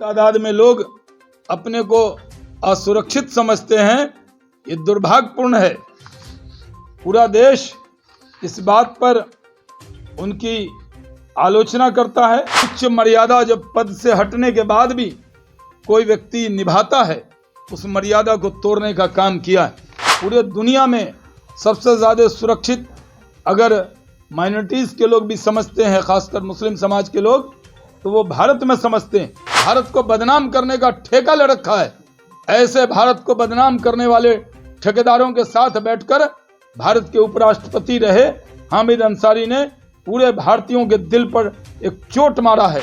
तादाद में लोग अपने को असुरक्षित समझते हैं, ये दुर्भाग्यपूर्ण है। पूरा देश इस बात पर उनकी आलोचना करता है। उच्च मर्यादा जब पद से हटने के बाद भी कोई व्यक्ति निभाता है, उस मर्यादा को तोड़ने का काम किया है। पूरे दुनिया में सबसे ज़्यादा सुरक्षित अगर माइनॉरिटीज़ के लोग भी समझते हैं, खासकर मुस्लिम समाज के लोग, तो वो भारत में समझते हैं। भारत को बदनाम करने का ठेका ले रखा है। ऐसे भारत को बदनाम करने वाले ठेकेदारों के साथ बैठकर भारत के उपराष्ट्रपति रहे हामिद अंसारी ने पूरे भारतीयों के दिल पर एक चोट मारा है।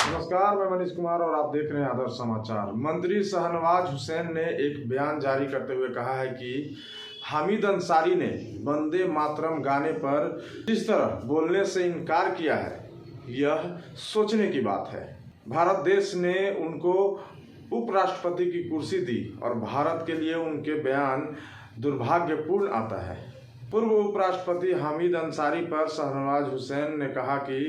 नमस्कार, मैं मनीष कुमार और आप देख रहे हैं आदर्श समाचार। मंत्री शाहनवाज हुसैन ने एक बयान जारी करते हुए कहा है कि हामिद अंसारी ने वंदे मातरम गाने पर जिस तरह बोलने से इनकार किया है, यह सोचने की बात है। भारत देश ने उनको उपराष्ट्रपति की कुर्सी दी और भारत के लिए उनके बयान दुर्भाग्यपूर्ण आता है। पूर्व उपराष्ट्रपति हामिद अंसारी पर शाहनवाज हुसैन ने कहा कि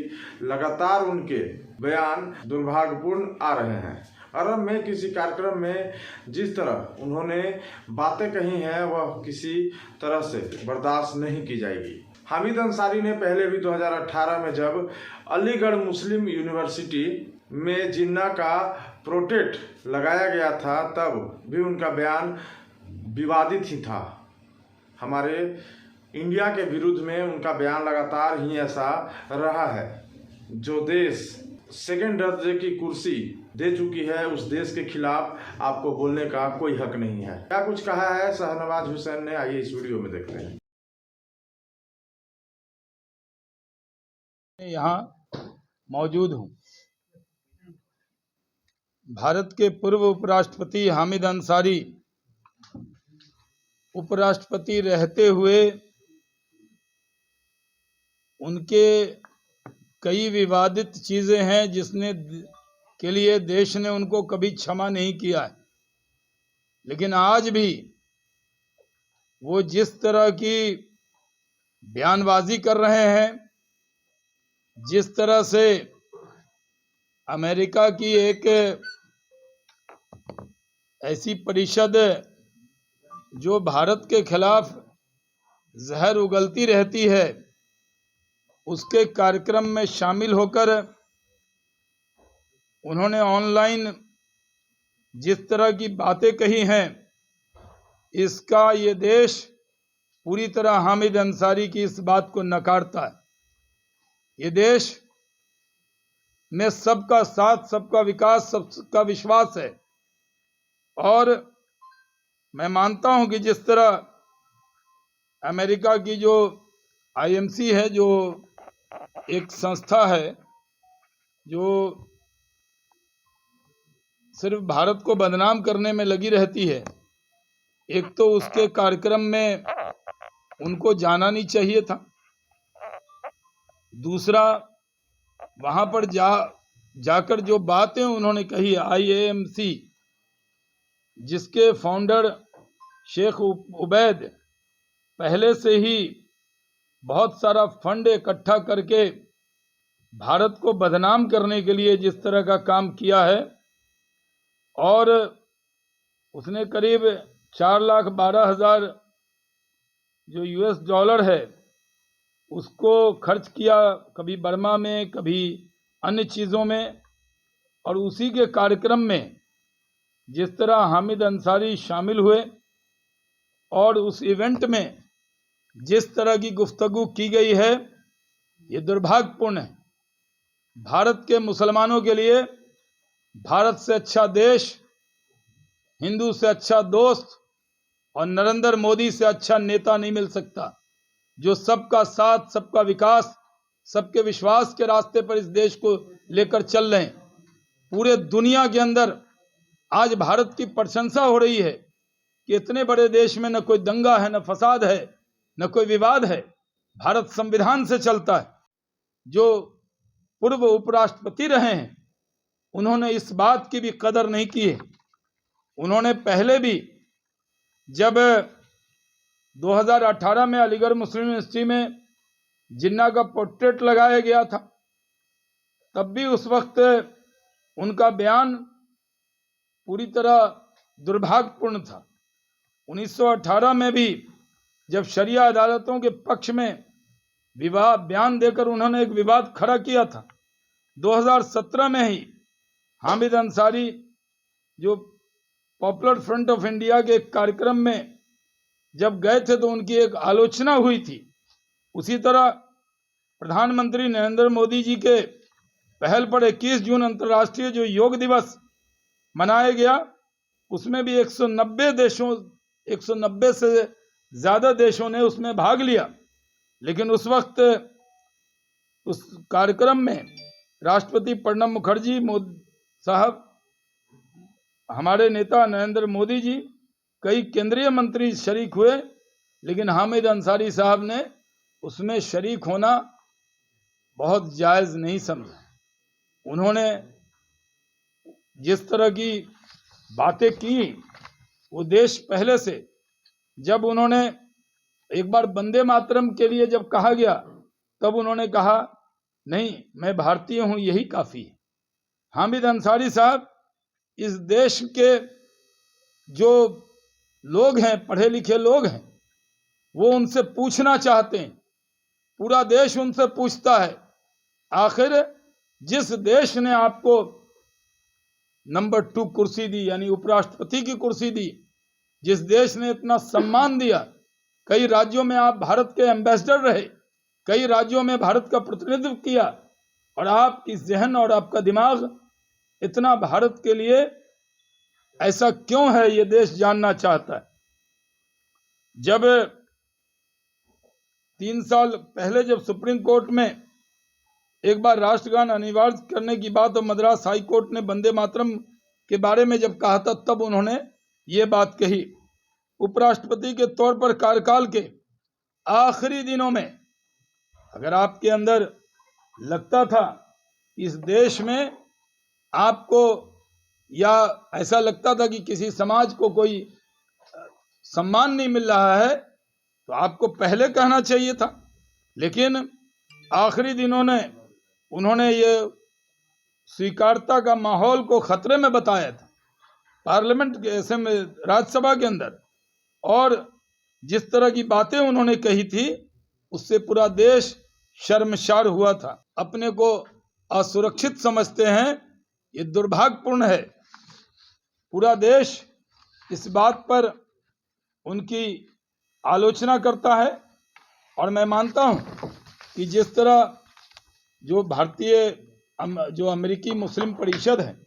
लगातार उनके बयान दुर्भाग्यपूर्ण आ रहे हैं। अरब में किसी कार्यक्रम में जिस तरह उन्होंने बातें कही हैं, वह किसी तरह से बर्दाश्त नहीं की जाएगी। हामिद अंसारी ने पहले भी 2018 में जब अलीगढ़ मुस्लिम यूनिवर्सिटी में जिन्ना का प्रोटेस्ट लगाया गया था, तब भी उनका बयान विवादित ही था। हमारे इंडिया के विरुद्ध में उनका बयान लगातार ही ऐसा रहा है। जो देश सेकेंड दर्जे की कुर्सी दे चुकी है, उस देश के खिलाफ आपको बोलने का कोई हक नहीं है। क्या कुछ कहा है शाहनवाज हुसैन ने, आइए इस वीडियो में देखते हैं। यहाँ मौजूद हूँ। भारत के पूर्व उपराष्ट्रपति हामिद अंसारी उपराष्ट्रपति रहते हुए उनके कई विवादित चीजें हैं जिसने के लिए देश ने उनको कभी क्षमा नहीं किया है। लेकिन आज भी वो जिस तरह की बयानबाजी कर रहे हैं, जिस तरह से अमेरिका की एक ऐसी परिषद जो भारत के खिलाफ जहर उगलती रहती है, उसके कार्यक्रम में शामिल होकर उन्होंने ऑनलाइन जिस तरह की बातें कही हैं, इसका ये देश पूरी तरह हामिद अंसारी की इस बात को नकारता है। ये देश में सबका साथ, सबका विकास, सबका विश्वास है। और मैं मानता हूं कि जिस तरह अमेरिका की जो आईएमसी है, जो एक संस्था है जो सिर्फ भारत को बदनाम करने में लगी रहती है, एक तो उसके कार्यक्रम में उनको जाना नहीं चाहिए था। दूसरा, वहां पर जाकर जो बातें उन्होंने कही, आईएमसी जिसके फाउंडर शेख उबैद पहले से ही बहुत सारा फंड इकट्ठा करके भारत को बदनाम करने के लिए जिस तरह का काम किया है, और उसने करीब 4,12,000 जो यूएस डॉलर है उसको खर्च किया, कभी बर्मा में, कभी अन्य चीज़ों में। और उसी के कार्यक्रम में जिस तरह हामिद अंसारी शामिल हुए और उस इवेंट में जिस तरह की गुफ्तगू की गई है, ये दुर्भाग्यपूर्ण है। भारत के मुसलमानों के लिए भारत से अच्छा देश, हिंदू से अच्छा दोस्त और नरेंद्र मोदी से अच्छा नेता नहीं मिल सकता, जो सबका साथ, सबका विकास, सबके विश्वास के रास्ते पर इस देश को लेकर चल रहे हैं। पूरे दुनिया के अंदर आज भारत की प्रशंसा हो रही है कि इतने बड़े देश में न कोई दंगा है, न फसाद है, न कोई विवाद है। भारत संविधान से चलता है। जो पूर्व उपराष्ट्रपति रहे हैं, उन्होंने इस बात की भी कदर नहीं की है। उन्होंने पहले भी जब 2018 में अलीगढ़ मुस्लिम यूनिवर्सिटी में जिन्ना का पोर्ट्रेट लगाया गया था, तब भी उस वक्त उनका बयान पूरी तरह दुर्भाग्यपूर्ण था। 1918 में भी जब शरिया अदालतों के पक्ष में बयान देकर उन्होंने एक विवाद खड़ा किया था। 2017 में ही हामिद अंसारी जो पॉपुलर फ्रंट ऑफ इंडिया के एक कार्यक्रम में जब गए थे तो उनकी एक आलोचना हुई थी। उसी तरह प्रधानमंत्री नरेंद्र मोदी जी के पहल पर 21 जून अंतर्राष्ट्रीय जो योग दिवस मनाया गया, उसमें भी 190 से ज्यादा देशों ने उसमें भाग लिया। लेकिन उस वक्त उस कार्यक्रम में राष्ट्रपति प्रणब मुखर्जी साहब, हमारे नेता नरेंद्र मोदी जी, कई केंद्रीय मंत्री शरीक हुए, लेकिन हामिद अंसारी साहब ने उसमें शरीक होना बहुत जायज नहीं समझा। उन्होंने जिस तरह की बातें की, वो देश पहले से, जब उन्होंने एक बार वंदे मातरम के लिए जब कहा गया, तब उन्होंने कहा नहीं, मैं भारतीय हूं, यही काफी है। हामिद अंसारी साहब इस देश के जो लोग हैं, पढ़े लिखे लोग हैं, वो उनसे पूछना चाहते हैं, पूरा देश उनसे पूछता है, आखिर जिस देश ने आपको नंबर 2 कुर्सी दी, यानी उपराष्ट्रपति की कुर्सी दी, जिस देश ने इतना सम्मान दिया, कई राज्यों में आप भारत के एम्बेसडर रहे, कई राज्यों में भारत का प्रतिनिधित्व किया, और आपकी जहन और आपका दिमाग इतना भारत के लिए ऐसा क्यों है, ये देश जानना चाहता है। जब 3 साल पहले जब सुप्रीम कोर्ट में एक बार राष्ट्रगान अनिवार्य करने की बात और मद्रास हाई कोर्ट ने वंदे मातरम के बारे में जब कहा था, तब उन्होंने ये बात कही। उपराष्ट्रपति के तौर पर कार्यकाल के आखिरी दिनों में अगर आपके अंदर लगता था इस देश में आपको, या ऐसा लगता था कि किसी समाज को कोई सम्मान नहीं मिल रहा है, तो आपको पहले कहना चाहिए था। लेकिन आखिरी दिनों ने उन्होंने ये स्वीकारता का माहौल को खतरे में बताया था पार्लियामेंट के ऐसे में, राज्यसभा के अंदर, और जिस तरह की बातें उन्होंने कही थी, उससे पूरा देश शर्मसार हुआ था। अपने को असुरक्षित समझते हैं, ये दुर्भाग्यपूर्ण है। पूरा देश इस बात पर उनकी आलोचना करता है, और मैं मानता हूं कि जिस तरह जो जो अमेरिकी मुस्लिम परिषद है,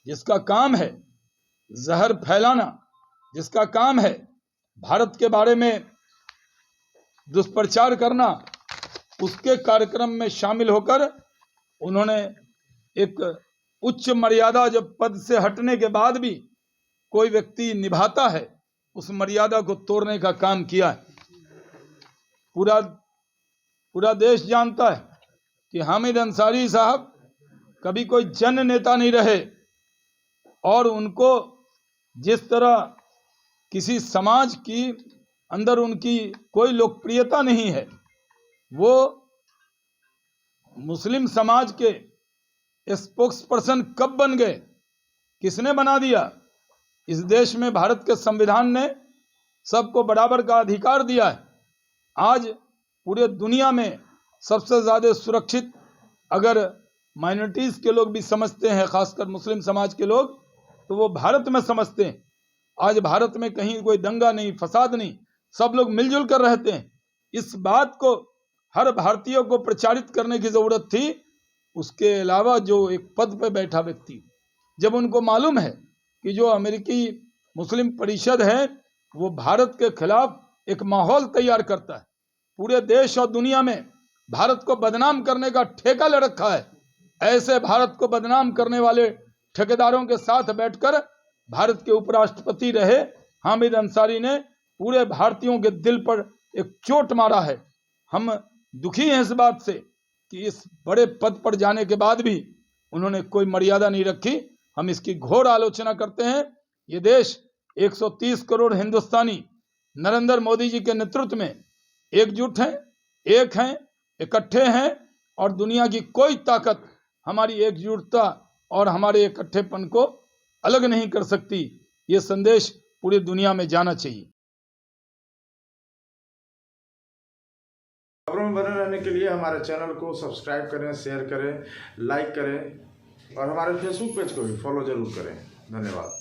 जिसका काम है जहर फैलाना, जिसका काम है भारत के बारे में दुष्प्रचार करना, उसके कार्यक्रम में शामिल होकर उन्होंने एक उच्च मर्यादा, जब पद से हटने के बाद भी कोई व्यक्ति निभाता है, उस मर्यादा को तोड़ने का काम किया है। पूरा देश जानता है कि हामिद अंसारी साहब कभी कोई जन नेता नहीं रहे, और उनको जिस तरह किसी समाज की अंदर उनकी कोई लोकप्रियता नहीं है, वो मुस्लिम समाज के स्पोक्स पर्सन कब बन गए, किसने बना दिया? इस देश में भारत के संविधान ने सबको बराबर का अधिकार दिया है। आज पूरे दुनिया में सबसे ज्यादा सुरक्षित अगर माइनॉरिटीज के लोग भी समझते हैं, खासकर मुस्लिम समाज के लोग, तो वो भारत में समझते हैं। आज भारत में कहीं कोई दंगा नहीं, फसाद नहीं, सब लोग मिलजुल कर रहते हैं। इस बात को हर भारतीय को प्रचारित करने की जरूरत थी। उसके अलावा जो एक पद पर बैठा व्यक्ति, जब उनको मालूम है कि जो अमेरिकी मुस्लिम परिषद है वो भारत के खिलाफ एक माहौल तैयार करता है, पूरे देश और दुनिया में भारत को बदनाम करने का ठेका ले रखा है, ऐसे भारत को बदनाम करने वाले ठेकेदारों के साथ बैठकर भारत के उपराष्ट्रपति रहे हामिद अंसारी ने पूरे भारतीयों के दिल पर एक चोट मारा है। हम दुखी हैं इस बात से कि इस बड़े पद पर जाने के बाद भी उन्होंने कोई मर्यादा नहीं रखी। हम इसकी घोर आलोचना करते हैं। ये देश 130 करोड़ हिंदुस्तानी नरेंद्र मोदी जी के नेतृत्व में एकजुट हैं, एक हैं, इकट्ठे हैं, और दुनिया की कोई ताकत हमारी एकजुटता और हमारे इकट्ठेपन को अलग नहीं कर सकती। ये संदेश पूरी दुनिया में जाना चाहिए। खबरों में बने रहने के लिए हमारे चैनल को सब्सक्राइब करें, शेयर करें, लाइक करें और हमारे फेसबुक पेज को भी फॉलो जरूर करें। धन्यवाद।